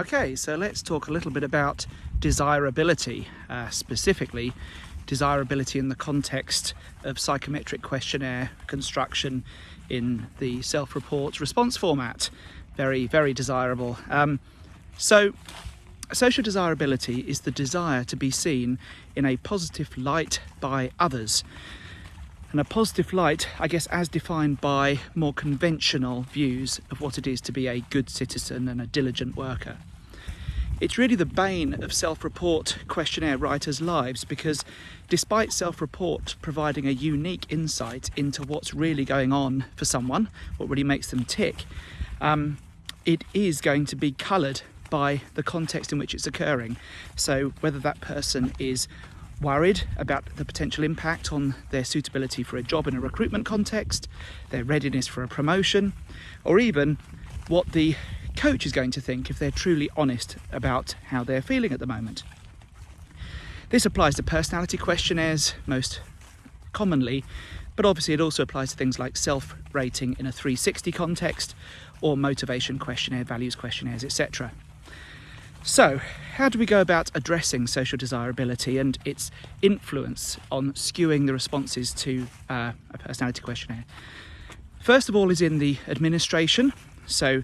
Okay, so let's talk a little bit about desirability, specifically desirability in the context of psychometric questionnaire construction in the self-report response format. Very, very desirable. So social desirability is the desire to be seen in a positive light by others. And a positive light, I guess, as defined by more conventional views of what it is to be a good citizen and a diligent worker. It's really the bane of self-report questionnaire writers' lives, because despite self-report providing a unique insight into what's really going on for someone, what really makes them tick, it is going to be coloured by the context in which it's occurring. So whether that person is worried about the potential impact on their suitability for a job in a recruitment context, their readiness for a promotion, or even what the coach is going to think if they're truly honest about how they're feeling at the moment. This applies to personality questionnaires most commonly, but obviously it also applies to things like self-rating in a 360 context, or motivation questionnaire, values questionnaires, etc. So, how do we go about addressing social desirability and its influence on skewing the responses to a personality questionnaire? First of all is in the administration. So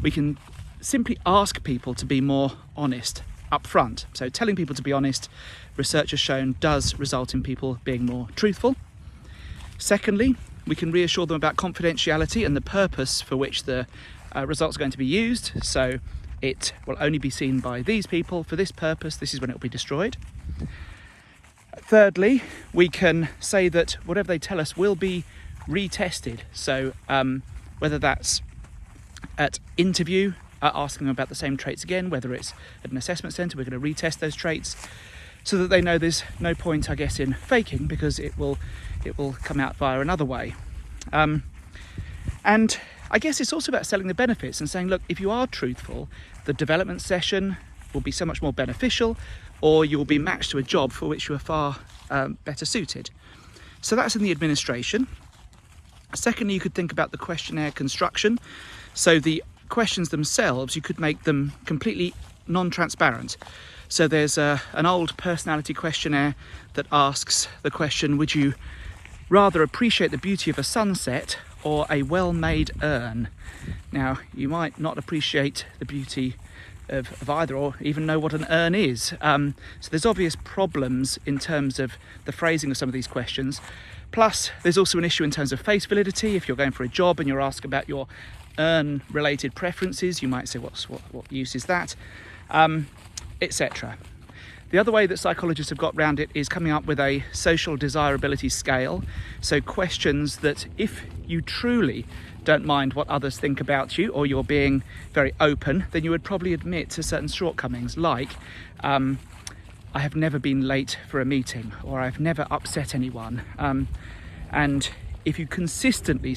we can simply ask people to be more honest up front. So telling people to be honest, research has shown, does result in people being more truthful. Secondly, we can reassure them about confidentiality and the purpose for which the results are going to be used. So it will only be seen by these people for this purpose. This is when it will be destroyed. Thirdly, we can say that whatever they tell us will be retested. So whether that's at interview, asking them about the same traits again, whether it's at an assessment centre, we're going to retest those traits so that they know there's no point, I guess, in faking, because it will come out via another way. And I guess it's also about selling the benefits and saying, look, if you are truthful, the development session will be so much more beneficial, or you will be matched to a job for which you are far better suited. So that's in the administration. Secondly, you could think about the questionnaire construction. So the questions themselves, you could make them completely non-transparent. So there's an old personality questionnaire that asks the question, would you rather appreciate the beauty of a sunset or a well-made urn? Now, you might not appreciate the beauty of either, or even know what an urn is. So there's obvious problems in terms of the phrasing of some of these questions. Plus, there's also an issue in terms of face validity. If you're going for a job and you're asked about your urn-related preferences, you might say, what use is that, etc. The other way that psychologists have got around it is coming up with a social desirability scale. So questions that, if you truly don't mind what others think about you, or you're being very open, then you would probably admit to certain shortcomings, like I have never been late for a meeting, or I've never upset anyone. And if you consistently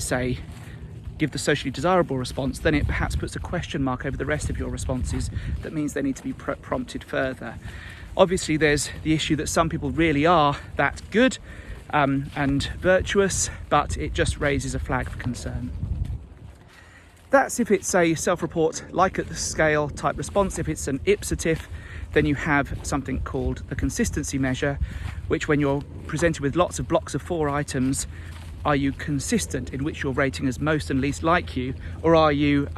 give the socially desirable response, then it perhaps puts a question mark over the rest of your responses. That means they need to be prompted further. Obviously, there's the issue that some people really are that good and virtuous, but it just raises a flag for concern. That's if it's a self-report, like at the scale type response. If it's an ipsative, then you have something called the consistency measure, which, when you're presented with lots of blocks of 4 items, are you consistent in which you're rating as most and least like you, or are you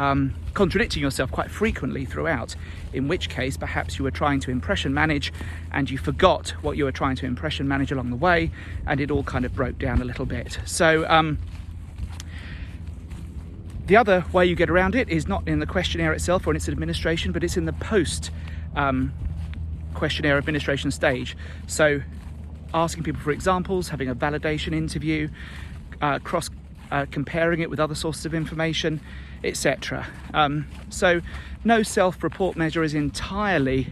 contradicting yourself quite frequently throughout, in which case perhaps you were trying to impression manage and you forgot what you were trying to impression manage along the way, and it all kind of broke down a little bit. So the other way you get around it is not in the questionnaire itself or in its administration, but it's in the post questionnaire administration stage. So asking people for examples, having a validation interview, comparing it with other sources of information, etc. So no self-report measure is entirely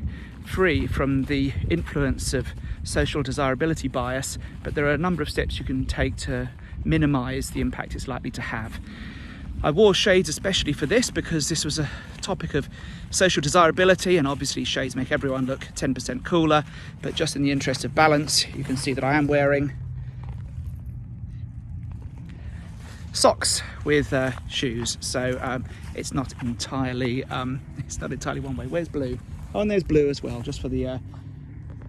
free from the influence of social desirability bias, but there are a number of steps you can take to minimise the impact it's likely to have. I wore shades especially for this because this was a topic of social desirability, and obviously shades make everyone look 10% cooler, but just in the interest of balance, you can see that I am wearing socks with shoes, so it's not entirely one way. Where's Blue? Oh, and there's Blue as well, just for the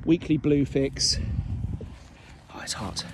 weekly Blue fix. Oh, it's hot.